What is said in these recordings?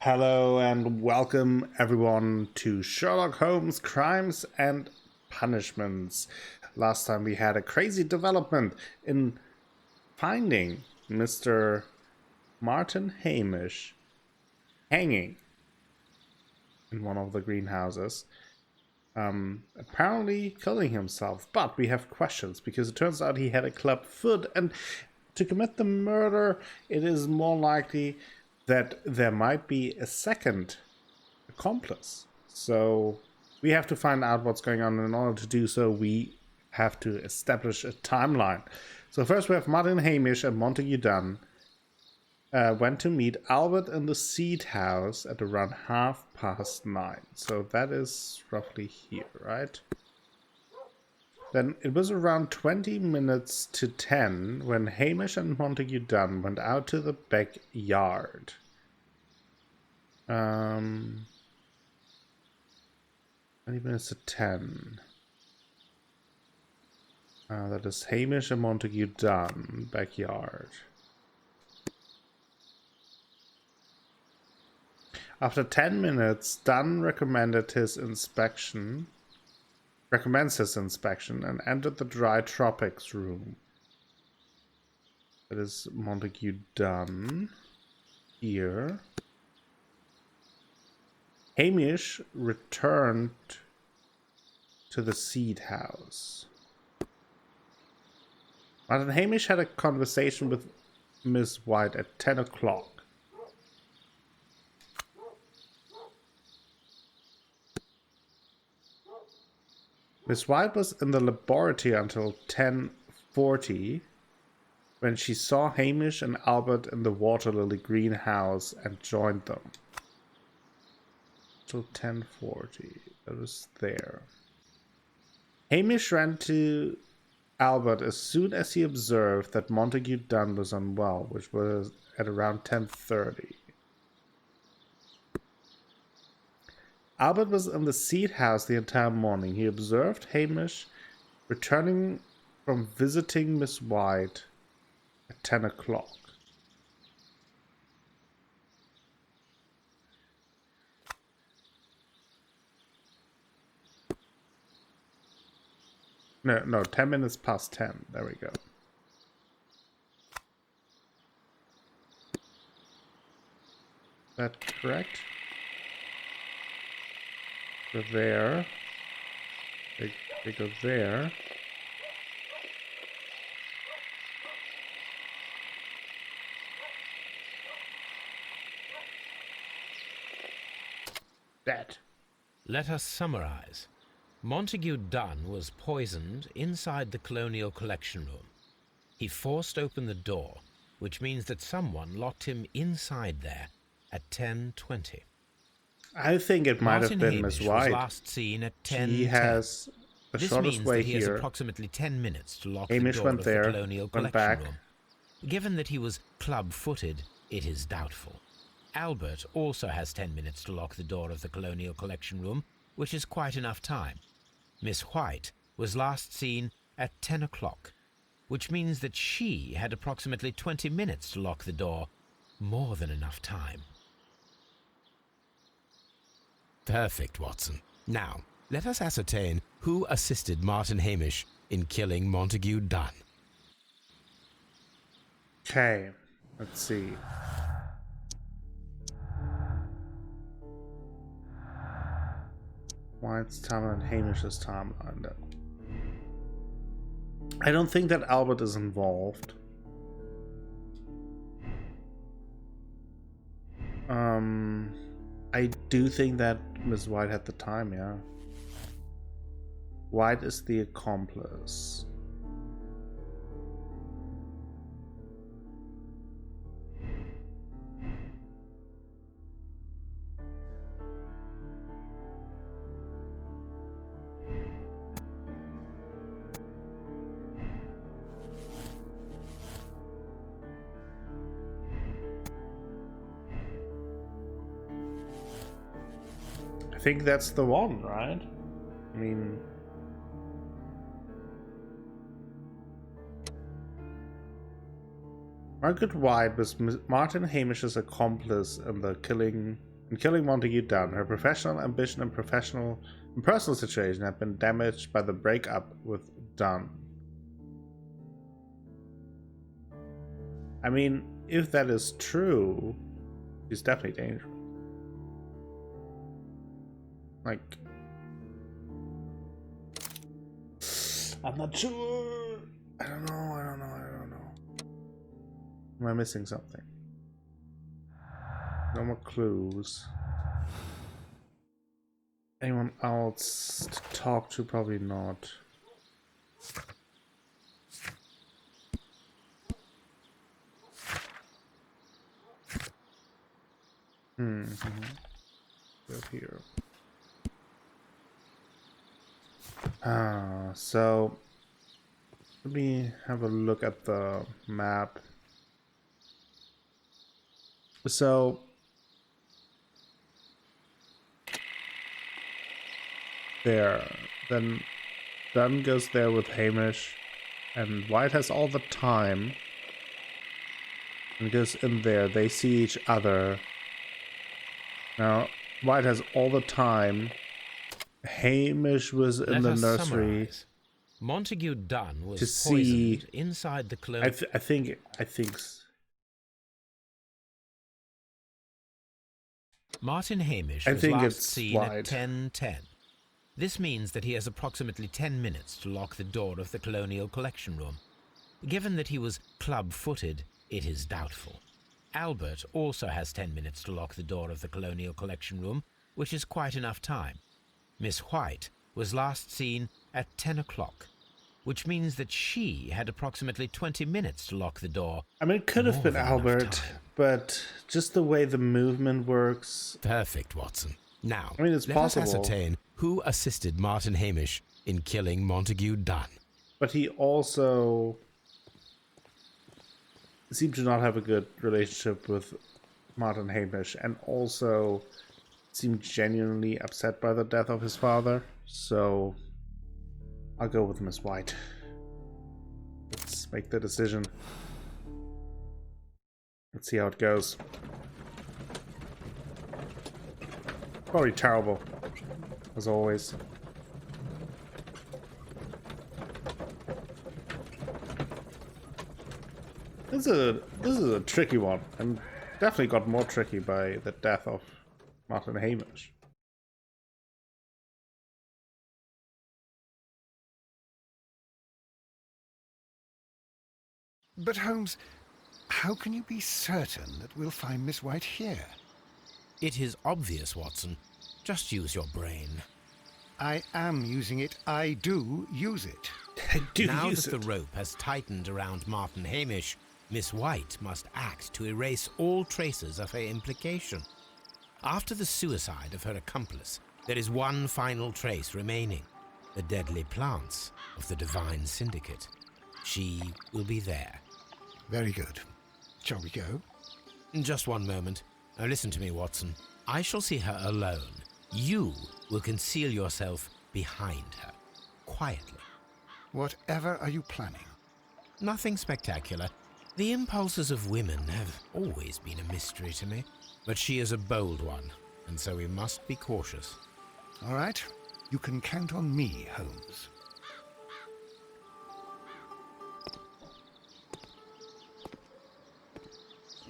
Hello and welcome everyone to Sherlock Holmes Crimes and Punishments. Last time we had a crazy development in finding Mr. Martin Hamish hanging in one of the greenhouses, apparently killing himself. But we have questions because it turns out he had a club foot, and to commit the murder, it is more likely that there might be a second accomplice. So we have to find out what's going on. In order to do so, we have to establish a timeline. So first we have Martin Hamish and Montague Dunn went to meet Albert in the Seed House at around 9:30. So that is roughly here, right? Then it was around 20 minutes to 10 when Hamish and Montague Dunn went out to the backyard. 20 minutes to 10. That is Hamish and Montague Dunn, backyard. After 10 minutes, Dunn recommends his inspection and entered the dry tropics room. That is Montague Dunn here. Hamish returned to the Seed House. Martin Hamish had a conversation with Miss White at 10 o'clock. Miss White was in the laboratory until 10:40 when she saw Hamish and Albert in the water lily greenhouse and joined them. Till 10:40. That was there. Hamish ran to Albert as soon as he observed that Montague Dunn was unwell, which was at around 10:30. Albert was in the Seed House the entire morning. He observed Hamish returning from visiting Miss White at 10 o'clock. No, 10 minutes past 10. There we go. Is that correct? Go there. They go there. That. Let us summarize. Montague Dunn was poisoned inside the Colonial Collection Room. He forced open the door, which means that someone locked him inside there at 10:20. I think it might have been Miss Hamish White. was last seen at 10:10. He has the This shortest means way that he has here. approximately 10 minutes to lock Hamish the door went of there, the Colonial went Collection back. Room. Given that he was club-footed, it is doubtful. Albert also has 10 minutes to lock the door of the Colonial Collection Room, which is quite enough time. Miss White was last seen at 10 o'clock, which means that she had approximately 20 minutes to lock the door. More than enough time. Perfect, Watson. Now, let us ascertain who assisted Martin Hamish in killing Montague Dunn. Okay, let's see. White's timeline, Hamish's timeline. I don't think that Albert is involved. I do think that Miss White had the time, yeah. White is the accomplice. I think that's the one, right? I mean, Margaret White was Martin Hamish's accomplice in the killing In killing Montague Dunn, her professional ambition and personal situation have been damaged by the breakup with Dunn. I mean, if that is true, she's definitely dangerous. Like, I'm not sure. I don't know. Am I missing something? No more clues. Anyone else to talk to? Probably not. Go here. So let me have a look at the map. So there, then Dunn goes there with Hamish, and White has all the time and goes in there. They see each other. Now White has all the time. Hamish was in the nursery. Montague Dunn was to poisoned see inside the clone. I think Martin Hamish I was think last it's seen White. at 10:10. This means that he has approximately 10 minutes to lock the door of the Colonial Collection Room. Given that he was club-footed, it is doubtful. Albert also has 10 minutes to lock the door of the Colonial Collection Room, which is quite enough time. Miss White was last seen at 10 o'clock, which means that she had approximately 20 minutes to lock the door. I mean, it could have More been than enough Albert, time. but just the way the movement works. Perfect, Watson. Now, I mean, it's let possible. us ascertain who assisted Martin Hamish in killing Montague Dunn. But he also seemed to not have a good relationship with Martin Hamish, and also seemed genuinely upset by the death of his father. So I'll go with Miss White. Let's make the decision. Let's see how it goes. Probably terrible, as always. This is a tricky one, and definitely got more tricky by the death of Martin Hamish. But Holmes, how can you be certain that we'll find Miss White here? It is obvious, Watson. Just use your brain. I am using it. I do use it. Now that the rope has tightened around Martin Hamish, Miss White must act to erase all traces of her implication. After the suicide of her accomplice, there is one final trace remaining: the deadly plants of the Divine Syndicate. She will be there. Very good. Shall we go? Just one moment. Now listen to me, Watson. I shall see her alone. You will conceal yourself behind her, quietly. Whatever are you planning? Nothing spectacular. The impulses of women have always been a mystery to me. But she is a bold one, and so we must be cautious. All right. You can count on me, Holmes.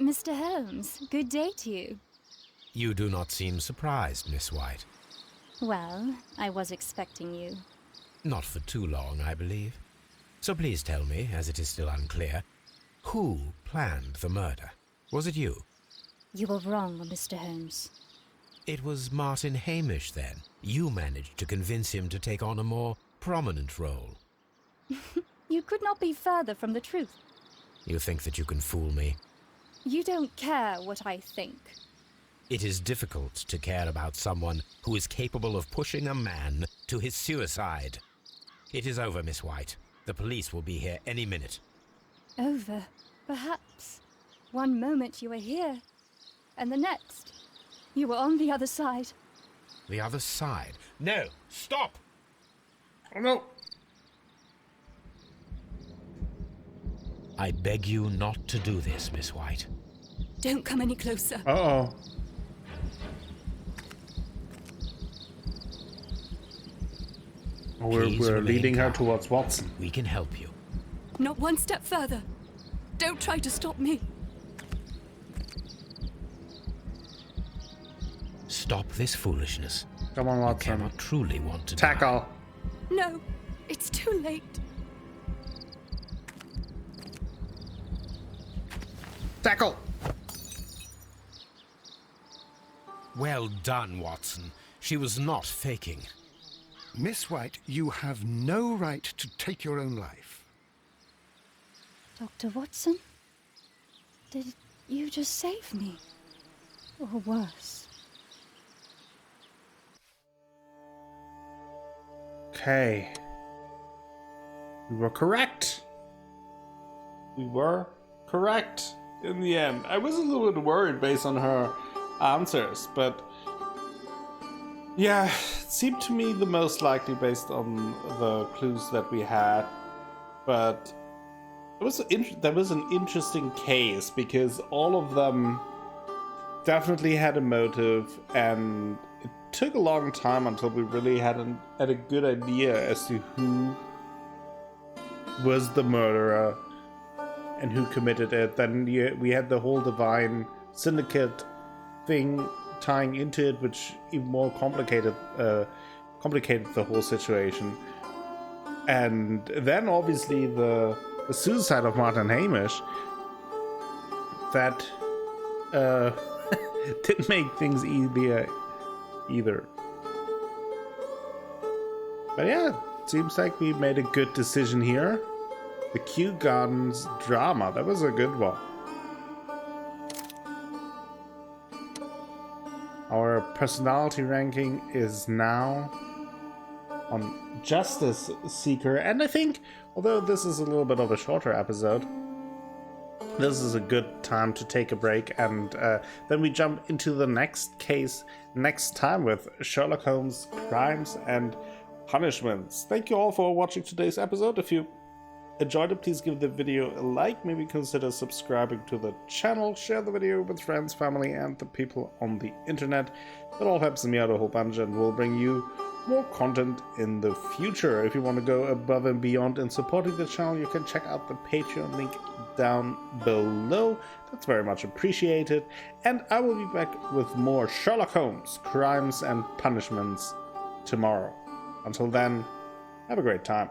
Mr. Holmes, good day to you. You do not seem surprised, Miss White. Well, I was expecting you. Not for too long, I believe. So please tell me, as it is still unclear, who planned the murder? Was it you? You were wrong, Mr. Holmes. It was Martin Hamish, then. You managed to convince him to take on a more prominent role. You could not be further from the truth. You think that you can fool me? You don't care what I think. It is difficult to care about someone who is capable of pushing a man to his suicide. It is over, Miss White. The police will be here any minute. Over, perhaps. One moment you were here, and the next, you were on the other side. The other side? No! Stop! Oh no! I beg you not to do this, Miss White. Don't come any closer. Uh-oh. Please We're remain leading her calm. towards Watson. We can help you. Not one step further. Don't try to stop me. Stop this foolishness. Come on, You Watson. cannot truly want to die. Tackle. No, it's too late. Tackle. Well done, Watson. She was not faking. Miss White, you have no right to take your own life. Dr. Watson? Did you just save me? Or worse? Okay. We were correct. We were correct in the end. I was a little bit worried based on her answers, but yeah, it seemed to me the most likely based on the clues that we had. But that was an interesting case because all of them definitely had a motive, and it took a long time until we really had a good idea as to who was the murderer and who committed it. Then we had the whole divine syndicate thing tying into it, which even more complicated the whole situation. And then obviously the suicide of Martin Hamish that didn't make things easier either. But yeah, it seems like we made a good decision here. The Kew Gardens drama, that was a good one. Our personality ranking is now on Justice Seeker, and I think, although this is a little bit of a shorter episode, this is a good time to take a break, and then we jump into the next case next time with Sherlock Holmes Crimes and Punishments. Thank you all for watching today's episode. If you enjoyed it, please give the video a like, maybe consider subscribing to the channel, share the video with friends, family, and the people on the internet. That all helps me out a whole bunch and will bring you more content in the future. If you want to go above and beyond in supporting the channel, you can check out the Patreon link down below. That's very much appreciated. And I will be back with more Sherlock Holmes Crimes and Punishments tomorrow. Until then, have a great time.